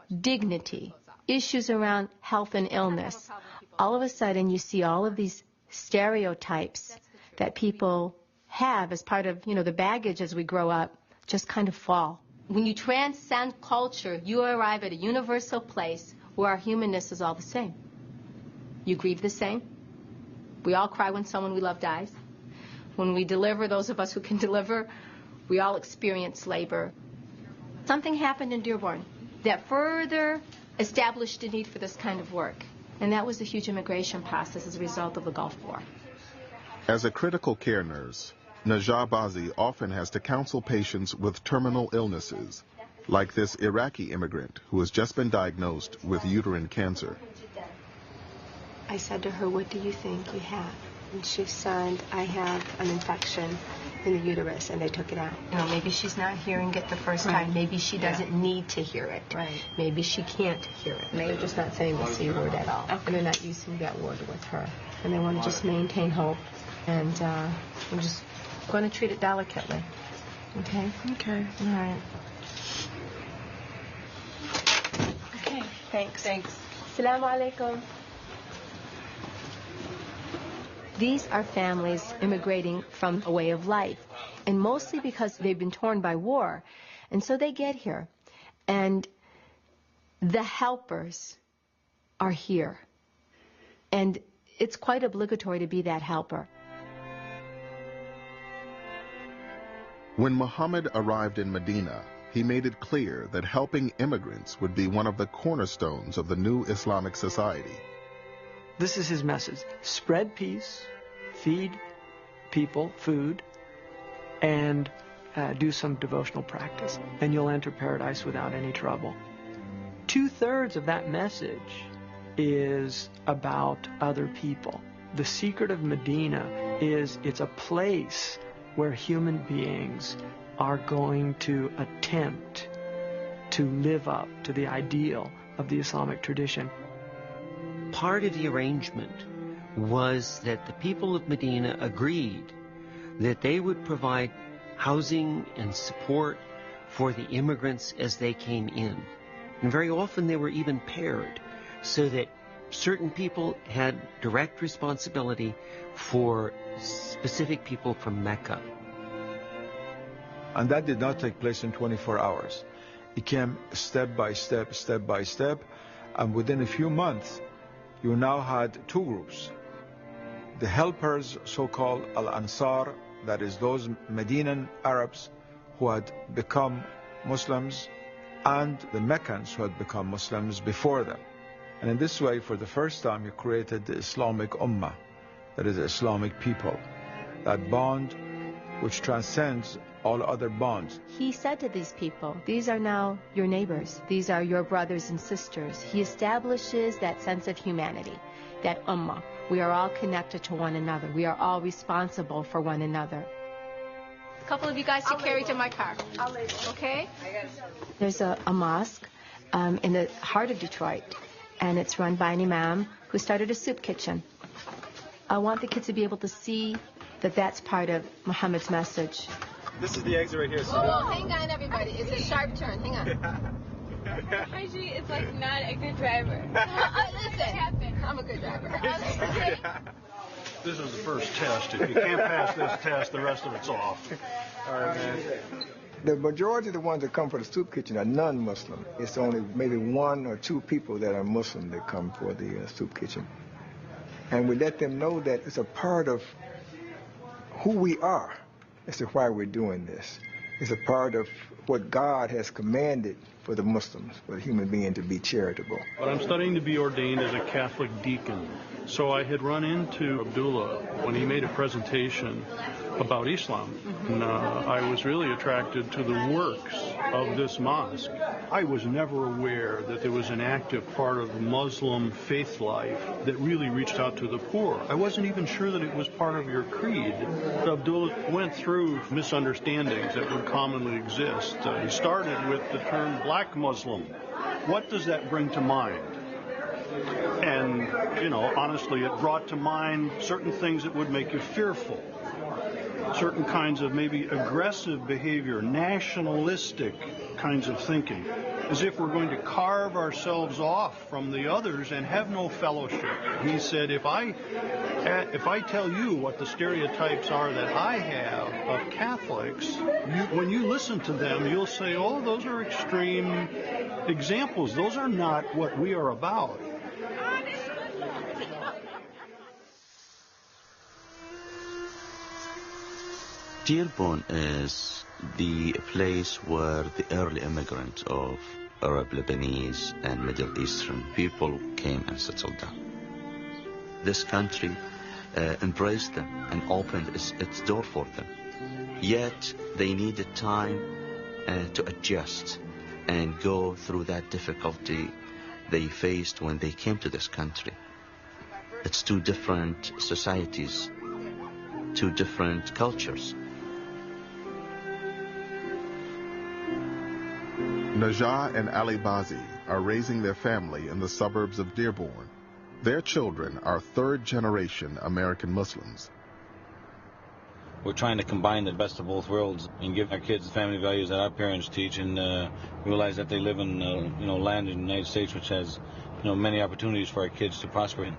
dignity, issues around health and illness, all of a sudden you see all of these stereotypes that people have as part of, the baggage as we grow up just kind of fall. When you transcend culture, you arrive at a universal place where our humanness is all the same. You grieve the same. We all cry when someone we love dies. When we deliver, those of us who can deliver, we all experience labor. Something happened in Dearborn that further established a need for this kind of work, and that was the huge immigration process as a result of the Gulf War. As a critical care nurse, Najah Bazi often has to counsel patients with terminal illnesses, like this Iraqi immigrant who has just been diagnosed with uterine cancer. I said to her, "What do you think you have?" And she said, "I have an infection in the uterus," and they took it out. Maybe she's not hearing it the first time. Maybe she doesn't need to hear it. Maybe she can't hear it. Maybe they're just not saying the C word at all. And they're not using that word with her. And they want to just maintain hope. And we're just going to treat it delicately. Okay? Okay. All right. Okay. Thanks. Assalamu alaikum. These are families immigrating from a way of life, and mostly because they've been torn by war. And so they get here, and the helpers are here. And it's quite obligatory to be that helper. When Muhammad arrived in Medina, he made it clear that helping immigrants would be one of the cornerstones of the new Islamic society. This is his message. Spread peace, feed people food, and do some devotional practice, and you'll enter paradise without any trouble. 2/3 of that message is about other people. The secret of Medina is it's a place where human beings are going to attempt to live up to the ideal of the Islamic tradition. Part of the arrangement was that the people of Medina agreed that they would provide housing and support for the immigrants as they came in. And very often they were even paired, so that certain people had direct responsibility for specific people from Mecca. And that did not take place in 24 hours. It came step by step, and within a few months, you now had two groups. The helpers, so-called Al-Ansar, that is those Medinan Arabs who had become Muslims, and the Meccans who had become Muslims before them. And in this way, for the first time, you created the Islamic Ummah, that is the Islamic people, that bond which transcends all other bonds. He said to these people, these are now your neighbors. These are your brothers and sisters. He establishes that sense of humanity, that ummah. We are all connected to one another. We are all responsible for one another. A couple of you guys to carry to my car. Okay? There's a mosque in the heart of Detroit, and it's run by an imam who started a soup kitchen. I want the kids to be able to see that that's part of Muhammad's message. This is the exit right here. So whoa, hang on, everybody. It's a sharp turn. Hang on. Actually, it's like not a good driver. Listen, I'm a good driver. This is the first test. If you can't pass this test, the rest of it's off. All right, man. The majority of the ones that come for the soup kitchen are non-Muslim. It's only maybe 1 or 2 people that are Muslim that come for the soup kitchen. And we let them know that it's a part of who we are as to why we're doing this. It's a part of what God has commanded for the Muslims, for the human being to be charitable. But I'm studying to be ordained as a Catholic deacon. So I had run into Abdullah when he made a presentation about Islam. And I was really attracted to the works of this mosque. I was never aware that there was an active part of Muslim faith life that really reached out to the poor. I wasn't even sure that it was part of your creed. Abdullah went through misunderstandings that would commonly exist. He started with the term black Muslim. What does that bring to mind? And, you know, honestly, it brought to mind certain things that would make you fearful. Certain kinds of maybe aggressive behavior, nationalistic kinds of thinking. as if we're going to carve ourselves off from the others and have no fellowship. He said, if I tell you what the stereotypes are that I have of Catholics, when you listen to them, you'll say, oh, those are extreme examples. Those are not what we are about. Dearborn is the place where the early immigrants of Arab, Lebanese, and Middle Eastern people came and settled down. This country embraced them and opened its door for them. Yet they needed time to adjust and go through that difficulty they faced when they came to this country. It's two different societies, two different cultures. Najah and Ali Bazi are raising their family in the suburbs of Dearborn. Their children are third-generation American Muslims. We're trying to combine the best of both worlds and give our kids the family values that our parents teach, and realize that they live in land in the United States which has many opportunities for our kids to prosper in.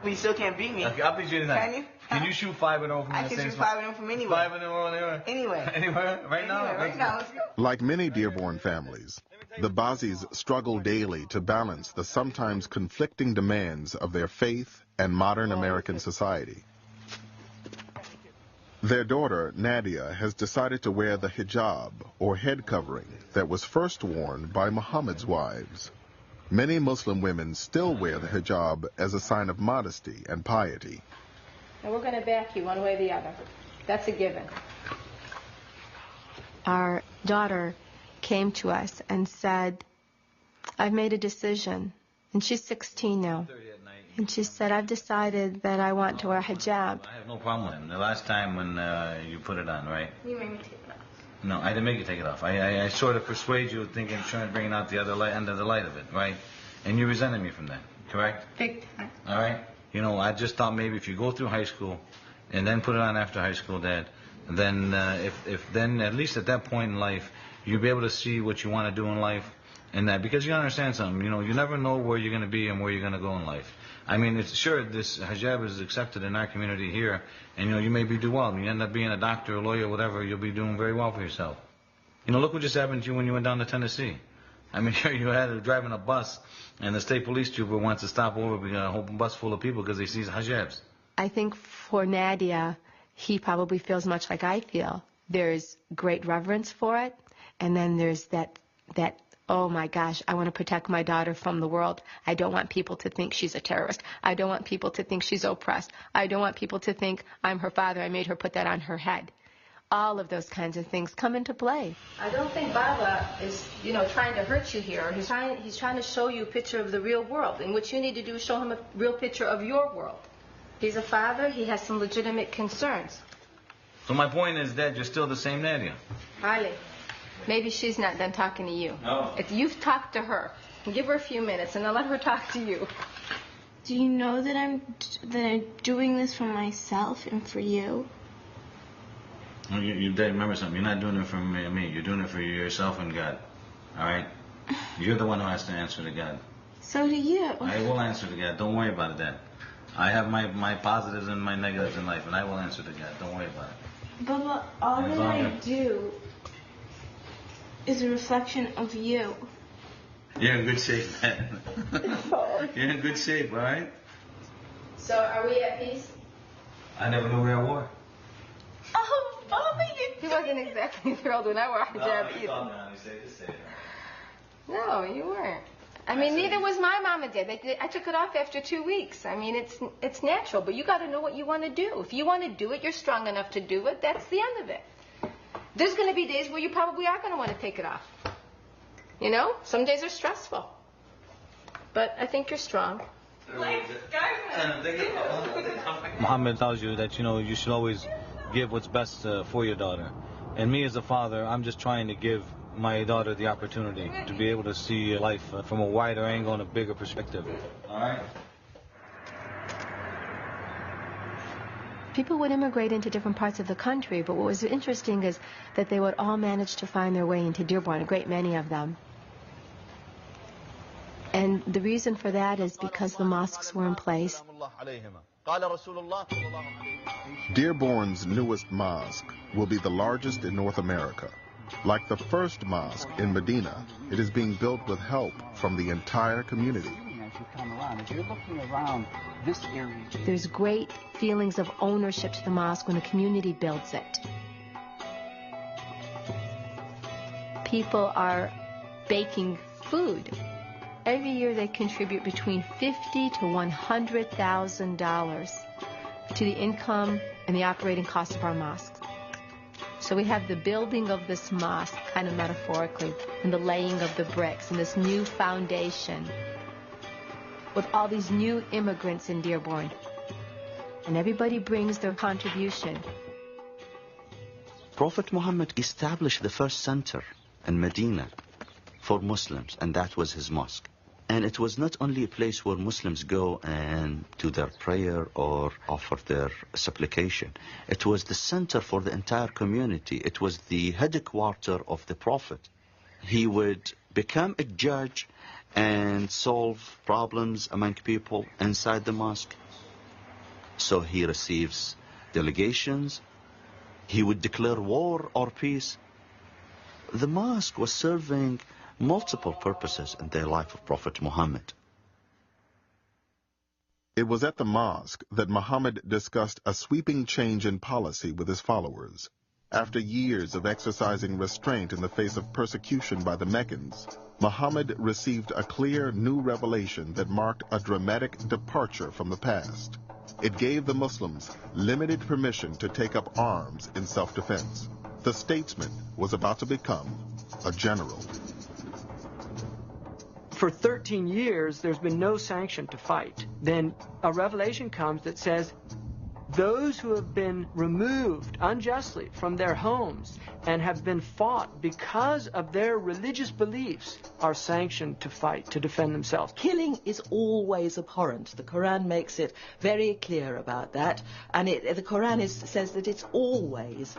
Well, you still can't beat me. Okay, I'll beat you tonight. Can you? Can you shoot 5 in a row from I the can same shoot spot? 5 of them from anywhere. 5 in a row anywhere? Anywhere. Anywhere? Right now? Anywhere. Right now, let's go. Like many Dearborn families, the Bazis struggle daily to balance the sometimes conflicting demands of their faith and modern American society. Their daughter, Nadia, has decided to wear the hijab, or head covering, that was first worn by Muhammad's wives. Many Muslim women still wear the hijab as a sign of modesty and piety. And we're going to back you one way or the other. That's a given. Our daughter came to us and said, I've made a decision. And she's 16 now. And she said, I've decided that I want to wear hijab. I have no problem with it. The last time when you put it on, right? You made me take it off. No, I didn't make you take it off. I sort of persuade you, thinking, trying to bring out the other end of the light of it, right? And you resented me from that, correct? Big time. All right? I just thought maybe if you go through high school and then put it on after high school, Dad, then if then at least at that point in life, you'll be able to see what you want to do in life and that. Because you understand something, you never know where you're going to be and where you're going to go in life. I mean, it's sure this hijab is accepted in our community here, and you may do well. You end up being a doctor, a lawyer, whatever, you'll be doing very well for yourself. Look what just happened to you when you went down to Tennessee. I mean, you had driving a bus, and the state police trooper wants to stop over a whole bus full of people because they see hijabs. I think for Nadia, he probably feels much like I feel. There's great reverence for it, and then there's that oh my gosh, I want to protect my daughter from the world. I don't want people to think she's a terrorist. I don't want people to think she's oppressed. I don't want people to think I'm her father. I made her put that on her head. All of those kinds of things come into play. I don't think Baba is, trying to hurt you here. He's trying to show you a picture of the real world. And what you need to do is show him a real picture of your world. He's a father. He has some legitimate concerns. So my point is that you're still the same Nadia. Harley. Maybe she's not done talking to you. No. If you've talked to her, give her a few minutes and then let her talk to you. Do you know that I'm doing this for myself and for you? Well, you remember something. You're not doing it for me. You're doing it for yourself and God. All right? You're the one who has to answer to God. So do you. I will answer to God. Don't worry about it, Dad. I have my positives and my negatives in life, and I will answer to God. Don't worry about it. Baba, all that I do is a reflection of you. You're in good shape, man. You're in good shape, all right? So are we at peace? I never knew we were at war. Oh, Baba, He wasn't exactly thrilled when I wore a hijab either. No, you weren't. I mean, neither was my mama did. I took it off after 2 weeks. I mean, it's natural, but you got to know what you want to do. If you want to do it, you're strong enough to do it. That's the end of it. There's going to be days where you probably are going to want to take it off. Some days are stressful. But I think you're strong. Muhammad tells you that, you should always give what's best for your daughter. And me as a father, I'm just trying to give my daughter the opportunity to be able to see life from a wider angle and a bigger perspective. All right? People would immigrate into different parts of the country, but what was interesting is that they would all manage to find their way into Dearborn, a great many of them. And the reason for that is because the mosques were in place. Dearborn's newest mosque will be the largest in North America. Like the first mosque in Medina, it is being built with help from the entire community. There's great feelings of ownership to the mosque when the community builds it. People are baking food. Every year they contribute between $50,000 to $100,000 to the income and the operating costs of our mosques. So we have the building of this mosque, kind of metaphorically, and the laying of the bricks, and this new foundation with all these new immigrants in Dearborn. And everybody brings their contribution. Prophet Muhammad established the first center in Medina for Muslims, and that was his mosque. And it was not only a place where Muslims go and do their prayer or offer their supplication. It was the center for the entire community. It was the headquarters of the Prophet. He would become a judge and solve problems among people inside the mosque. So he receives delegations. He would declare war or peace. The mosque was serving multiple purposes in the life of Prophet Muhammad. It was at the mosque that Muhammad discussed a sweeping change in policy with his followers. After years of exercising restraint in the face of persecution by the Meccans, Muhammad received a clear new revelation that marked a dramatic departure from the past. It gave the Muslims limited permission to take up arms in self-defense. The statesman was about to become a general. For 13 years, there's been no sanction to fight. Then a revelation comes that says, those who have been removed unjustly from their homes and have been fought because of their religious beliefs are sanctioned to fight, to defend themselves. Killing is always abhorrent. The Quran makes it very clear about that. And the Quran says that it's always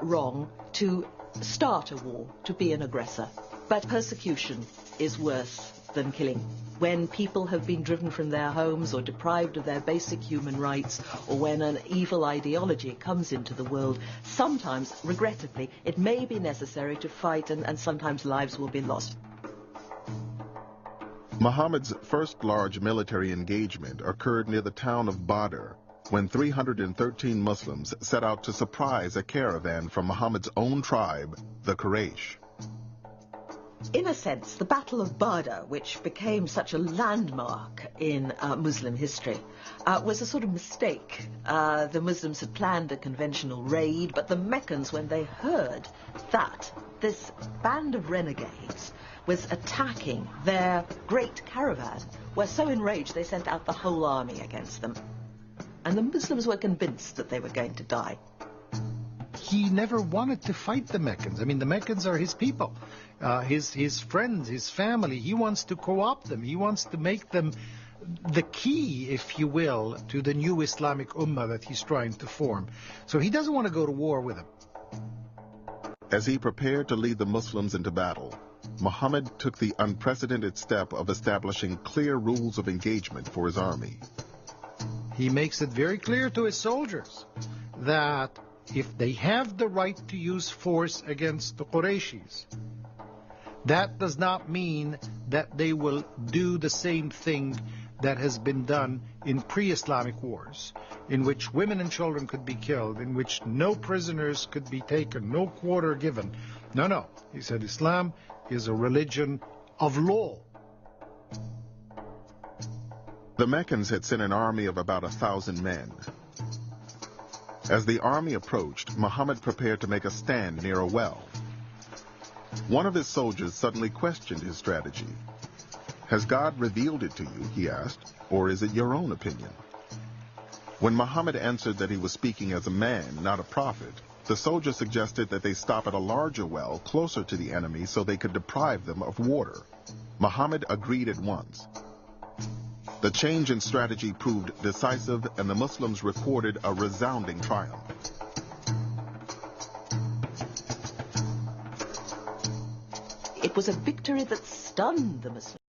wrong to start a war, to be an aggressor. But persecution is worse than killing. When people have been driven from their homes or deprived of their basic human rights, or when an evil ideology comes into the world, sometimes, regrettably, it may be necessary to fight, and sometimes lives will be lost. Muhammad's first large military engagement occurred near the town of Badr, when 313 Muslims set out to surprise a caravan from Muhammad's own tribe, the Quraysh. In a sense, the Battle of Badr, which became such a landmark in Muslim history, was a sort of mistake. The Muslims had planned a conventional raid, but the Meccans, when they heard that this band of renegades was attacking their great caravan, were so enraged they sent out the whole army against them. And the Muslims were convinced that they were going to die. He never wanted to fight the Meccans. I mean, the Meccans are his people, his friends, his family. He wants to co-opt them. He wants to make them the key, if you will, to the new Islamic Ummah that he's trying to form. So he doesn't want to go to war with them. As he prepared to lead the Muslims into battle, Muhammad took the unprecedented step of establishing clear rules of engagement for his army. He makes it very clear to his soldiers that if they have the right to use force against the Qurayshis, that does not mean that they will do the same thing that has been done in pre-Islamic wars, in which women and children could be killed, in which no prisoners could be taken, no quarter given. No. He said Islam is a religion of law. The Meccans had sent an army of about 1,000 men. As the army approached, Muhammad prepared to make a stand near a well. One of his soldiers suddenly questioned his strategy. "Has God revealed it to you," he asked, "or is it your own opinion?" When Muhammad answered that he was speaking as a man, not a prophet, the soldier suggested that they stop at a larger well closer to the enemy so they could deprive them of water. Muhammad agreed at once. The change in strategy proved decisive, and the Muslims recorded a resounding triumph. It was a victory that stunned the Muslims.